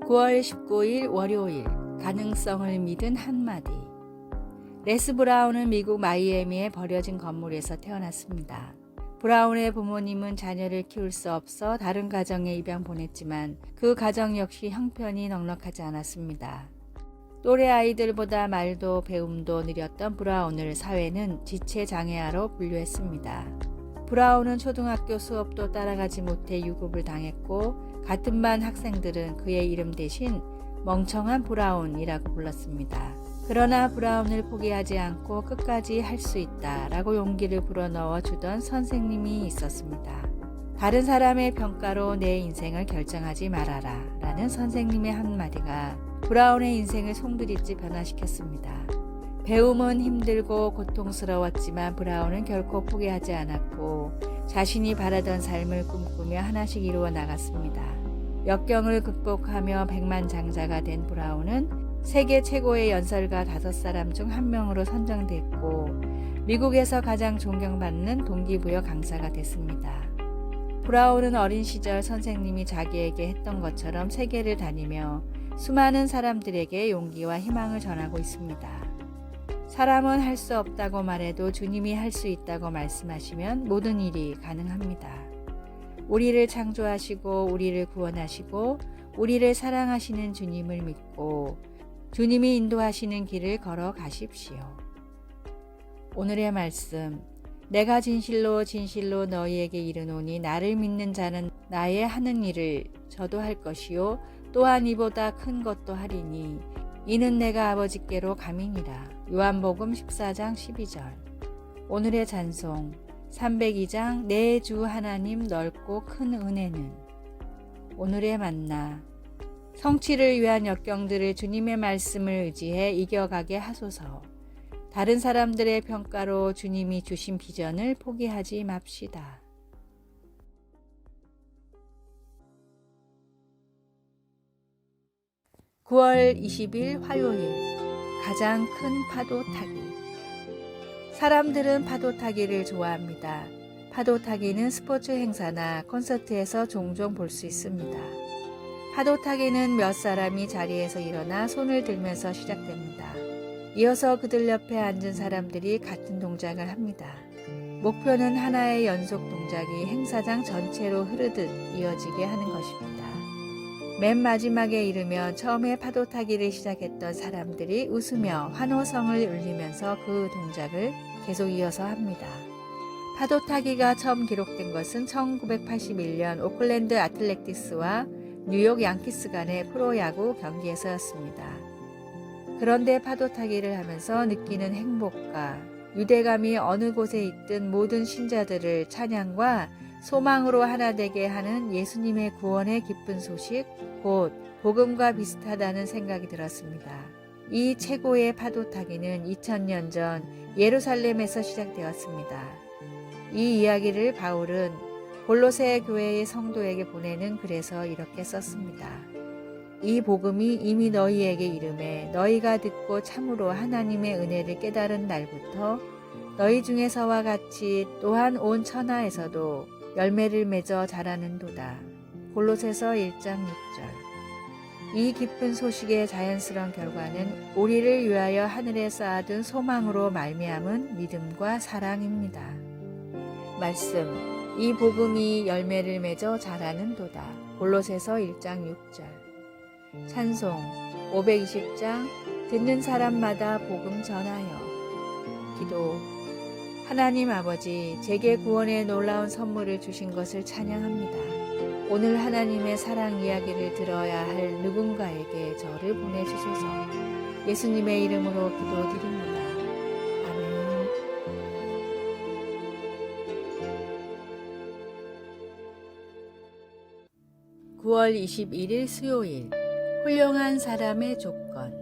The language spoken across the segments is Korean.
9월 19일 월요일 가능성을 믿은 한마디. 레스 브라운은 미국 마이애미의 버려진 건물에서 태어났습니다. 브라운의 부모님은 자녀를 키울 수 없어 다른 가정에 입양 보냈지만 그 가정 역시 형편이 넉넉하지 않았습니다. 또래 아이들보다 말도 배움도 느렸던 브라운을 사회는 지체장애아로 분류했습니다. 브라운은 초등학교 수업도 따라가지 못해 유급을 당했고 같은 반 학생들은 그의 이름 대신 멍청한 브라운이라고 불렀습니다. 그러나 브라운을 포기하지 않고 끝까지 할 수 있다라고 용기를 불어넣어 주던 선생님이 있었습니다. 다른 사람의 평가로 내 인생을 결정하지 말아라 라는 선생님의 한마디가 브라운의 인생을 송두리째 변화시켰습니다. 배움은 힘들고 고통스러웠지만 브라운은 결코 포기하지 않았고 자신이 바라던 삶을 꿈꾸며 하나씩 이루어 나갔습니다. 역경을 극복하며 백만장자가 된 브라운은 세계 최고의 연설가 5사람 중 한 명으로 선정됐고 미국에서 가장 존경받는 동기부여 강사가 됐습니다. 브라운은 어린 시절 선생님이 자기에게 했던 것처럼 세계를 다니며 수많은 사람들에게 용기와 희망을 전하고 있습니다. 사람은 할 수 없다고 말해도 주님이 할 수 있다고 말씀하시면 모든 일이 가능합니다. 우리를 창조하시고 우리를 구원하시고 우리를 사랑하시는 주님을 믿고 주님이 인도하시는 길을 걸어가십시오. 오늘의 말씀. 내가 진실로 진실로 너희에게 이르노니 나를 믿는 자는 나의 하는 일을 저도 할 것이요 또한 이보다 큰 것도 하리니 이는 내가 아버지께로 감이니라. 요한복음 14장 12절. 오늘의 찬송 302장 내 주 하나님 넓고 큰 은혜는. 오늘의 만나. 성취를 위한 역경들을 주님의 말씀을 의지해 이겨가게 하소서. 다른 사람들의 평가로 주님이 주신 비전을 포기하지 맙시다. (9월 20일) 화요일. 가장 큰 파도 타기. 사람들은 파도 타기를 좋아합니다. 파도 타기는 스포츠 행사나 콘서트에서 종종 볼 수 있습니다. 파도 타기는 몇 사람이 자리에서 일어나 손을 들면서 시작됩니다. 이어서 그들 옆에 앉은 사람들이 같은 동작을 합니다. 목표는 하나의 연속 동작이 행사장 전체로 흐르듯 이어지게 하는 것입니다. 맨 마지막에 이르면 처음에 파도 타기를 시작했던 사람들이 웃으며 환호성을 울리면서 그 동작을 계속 이어서 합니다. 파도 타기가 처음 기록된 것은 1981년 오클랜드 아틀레틱스와 뉴욕 양키스 간의 프로야구 경기에서였습니다. 그런데 파도 타기를 하면서 느끼는 행복과 유대감이 어느 곳에 있든 모든 신자들을 찬양과 소망으로 하나 되게 하는 예수님의 구원의 기쁜 소식, 곧 복음과 비슷하다는 생각이 들었습니다. 이 최고의 파도 타기는 2000년 전 예루살렘에서 시작되었습니다. 이 이야기를 바울은 골로새 교회의 성도에게 보내는 글에서 이렇게 썼습니다. 이 복음이 이미 너희에게 이름에 너희가 듣고 참으로 하나님의 은혜를 깨달은 날부터 너희 중에서와 같이 또한 온 천하에서도 열매를 맺어 자라는도다. 골로새서 1장 6절. 이 기쁜 소식의 자연스러운 결과는 우리를 위하여 하늘에 쌓아둔 소망으로 말미암은 믿음과 사랑입니다. 말씀. 이 복음이 열매를 맺어 자라는도다. 골로새서 1장 6절. 찬송 520장 듣는 사람마다 복음 전하여. 기도. 하나님 아버지, 제게 구원의 놀라운 선물을 주신 것을 찬양합니다. 오늘 하나님의 사랑 이야기를 들어야 할 누군가에게 저를 보내주소서. 예수님의 이름으로 기도드립니다. 아멘. (9월 21일) 수요일. 훌륭한 사람의 조건.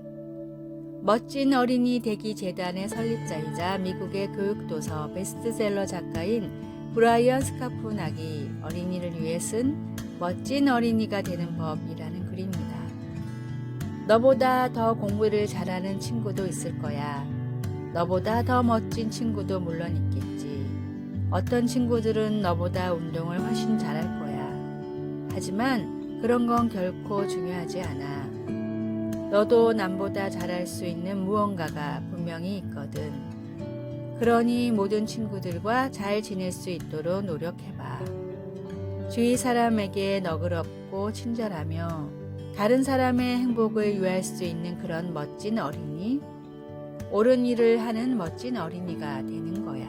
멋진 어린이 되기 재단의 설립자이자 미국의 교육도서 베스트셀러 작가인 브라이언 스카포낙이 어린이를 위해 쓴 멋진 어린이가 되는 법이라는 글입니다. 너보다 더 공부를 잘하는 친구도 있을 거야. 너보다 더 멋진 친구도 물론 있겠지. 어떤 친구들은 너보다 운동을 훨씬 잘할 거야. 하지만 그런 건 결코 중요하지 않아. 너도 남보다 잘할 수 있는 무언가가 분명히 있거든. 그러니 모든 친구들과 잘 지낼 수 있도록 노력해봐. 주위 사람에게 너그럽고 친절하며 다른 사람의 행복을 위할 수 있는 그런 멋진 어린이, 옳은 일을 하는 멋진 어린이가 되는 거야.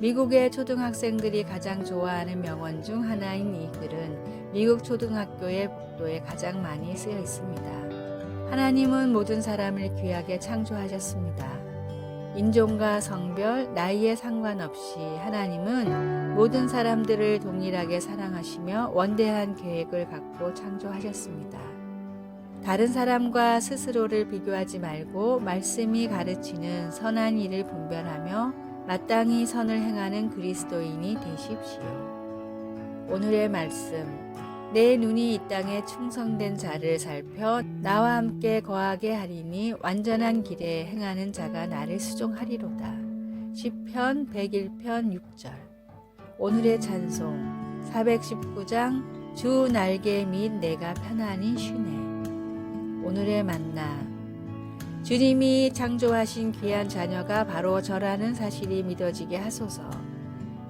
미국의 초등학생들이 가장 좋아하는 명언 중 하나인 이 글은 미국 초등학교의 복도에 가장 많이 쓰여 있습니다. 하나님은 모든 사람을 귀하게 창조하셨습니다. 인종과 성별, 나이에 상관없이 하나님은 모든 사람들을 동일하게 사랑하시며 원대한 계획을 갖고 창조하셨습니다. 다른 사람과 스스로를 비교하지 말고 말씀이 가르치는 선한 일을 분별하며 마땅히 선을 행하는 그리스도인이 되십시오. 오늘의 말씀. 내 눈이 이 땅에 충성된 자를 살펴 나와 함께 거하게 하리니 완전한 길에 행하는 자가 나를 수종하리로다. 시편 101편 6절. 오늘의 찬송 419장 주 날개 및 내가 편안히 쉬네. 오늘의 만나. 주님이 창조하신 귀한 자녀가 바로 저라는 사실이 믿어지게 하소서.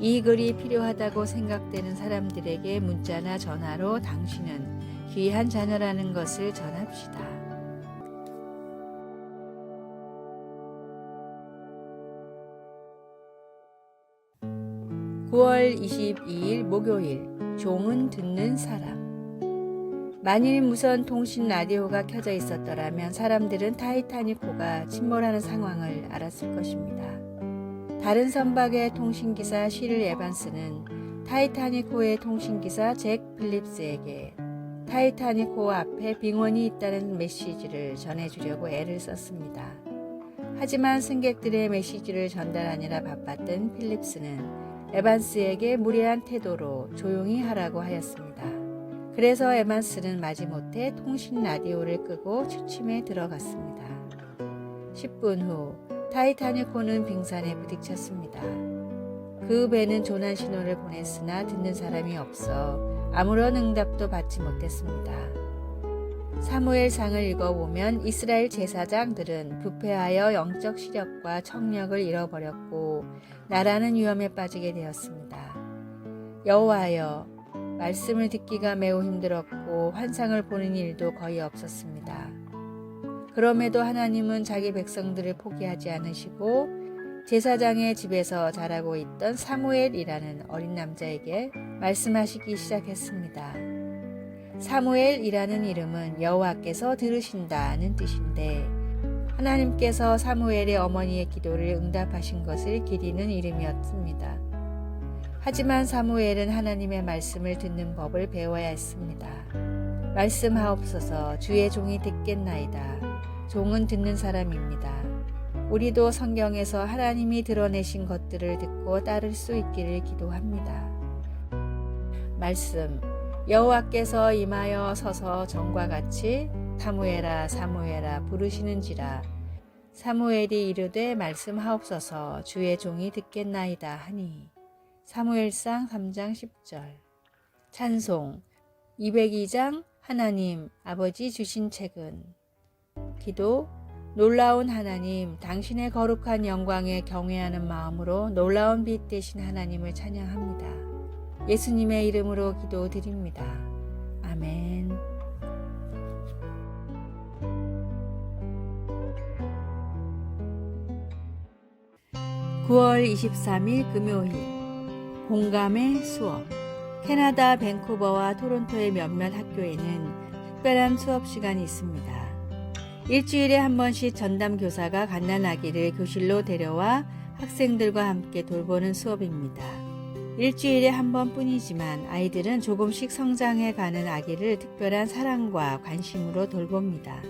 이 글이 필요하다고 생각되는 사람들에게 문자나 전화로 당신은 귀한 자녀라는 것을 전합시다. (9월 22일) 목요일. 종은 듣는 사람. 만일 무선 통신 라디오가 켜져 있었더라면 사람들은 타이타닉호가 침몰하는 상황을 알았을 것입니다. 다른 선박의 통신기사 시를 에반스는 타이타닉호의 통신기사 잭 필립스에게 타이타닉호 앞에 빙원이 있다는 메시지를 전해주려고 애를 썼습니다. 하지만 승객들의 메시지를 전달하느라 바빴던 필립스는 에반스에게 무례한 태도로 조용히 하라고 하였습니다. 그래서 에반스는 마지못해 통신 라디오를 끄고 취침에 들어갔습니다. 10분 후 타이타닉호는 빙산에 부딪혔습니다. 그 배는 조난 신호를 보냈으나 듣는 사람이 없어 아무런 응답도 받지 못했습니다. 사무엘상을 읽어보면 이스라엘 제사장들은 부패하여 영적 시력과 청력을 잃어버렸고 나라는 위험에 빠지게 되었습니다. 여호와여, 말씀을 듣기가 매우 힘들었고 환상을 보는 일도 거의 없었습니다. 그럼에도 하나님은 자기 백성들을 포기하지 않으시고 제사장의 집에서 자라고 있던 사무엘이라는 어린 남자에게 말씀하시기 시작했습니다. 사무엘이라는 이름은 여호와께서 들으신다는 뜻인데 하나님께서 사무엘의 어머니의 기도를 응답하신 것을 기리는 이름이었습니다. 하지만 사무엘은 하나님의 말씀을 듣는 법을 배워야 했습니다. 말씀하옵소서, 주의 종이 듣겠나이다. 종은 듣는 사람입니다. 우리도 성경에서 하나님이 드러내신 것들을 듣고 따를 수 있기를 기도합니다. 말씀. 여호와께서 임하여 서서 전과 같이 사무엘아 사무엘아 부르시는지라. 사무엘이 이르되 말씀하옵소서, 주의 종이 듣겠나이다 하니. 사무엘상 3장 10절. 찬송 202장 하나님 아버지 주신 책은. 기도. 놀라운 하나님, 당신의 거룩한 영광에 경외하는 마음으로 놀라운 빛 되신 하나님을 찬양합니다. 예수님의 이름으로 기도드립니다. 아멘. (9월 23일) 금요일. 공감의 수업. 캐나다 밴쿠버와 토론토의 몇몇 학교에는 특별한 수업 시간이 있습니다. 일주일에 한 번씩 전담 교사가 갓난아기를 교실로 데려와 학생들과 함께 돌보는 수업입니다. 일주일에 한 번뿐이지만 아이들은 조금씩 성장해가는 아기를 특별한 사랑과 관심으로 돌봅니다.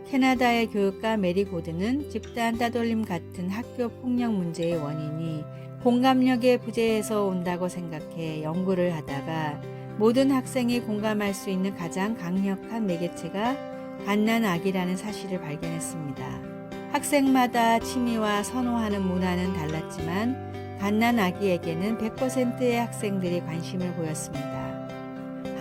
캐나다의 교육가 메리 고드는 집단 따돌림 같은 학교 폭력 문제의 원인이 공감력의 부재에서 온다고 생각해 연구를 하다가 모든 학생이 공감할 수 있는 가장 강력한 매개체가 갓난아기라는 사실을 발견했습니다. 학생마다 취미와 선호하는 문화는 달랐지만 갓난아기에게는 100%의 학생들이 관심을 보였습니다.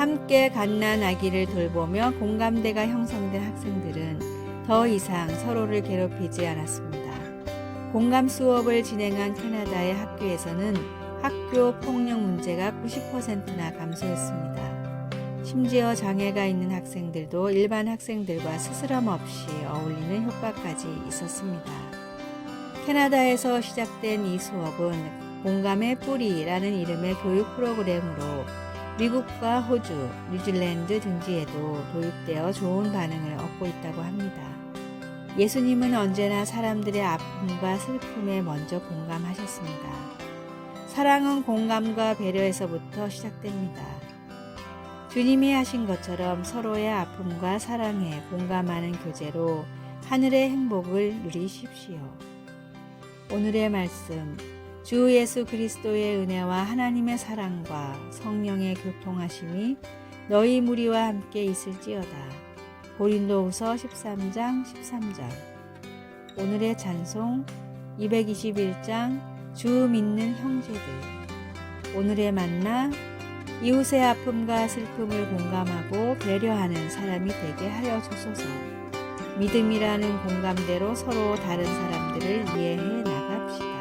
함께 갓난 아기를 돌보며 공감대가 형성된 학생들은 더 이상 서로를 괴롭히지 않았습니다. 공감 수업을 진행한 캐나다의 학교에서는 학교 폭력 문제가 90%나 감소했습니다. 심지어 장애가 있는 학생들도 일반 학생들과 스스럼 없이 어울리는 효과까지 있었습니다. 캐나다에서 시작된 이 수업은 공감의 뿌리라는 이름의 교육 프로그램으로 미국과 호주, 뉴질랜드 등지에도 도입되어 좋은 반응을 얻고 있다고 합니다. 예수님은 언제나 사람들의 아픔과 슬픔에 먼저 공감하셨습니다. 사랑은 공감과 배려에서부터 시작됩니다. 주님이 하신 것처럼 서로의 아픔과 사랑에 공감하는 교제로 하늘의 행복을 누리십시오. 오늘의 말씀, 주 예수 그리스도의 은혜와 하나님의 사랑과 성령의 교통하심이 너희 무리와 함께 있을지어다. 고린도후서 13장 13절. 오늘의 찬송 221장 주 믿는 형제들. 오늘의 만나 이웃의 아픔과 슬픔을 공감하고 배려하는 사람이 되게 하여 주소서. 믿음이라는 공감대로 서로 다른 사람들을 이해해 나갑시다.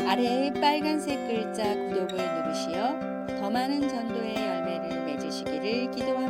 아래의 빨간색 글자 구독을 누르시어 더 많은 전도의 열매를 맺으시기를 기도합니다.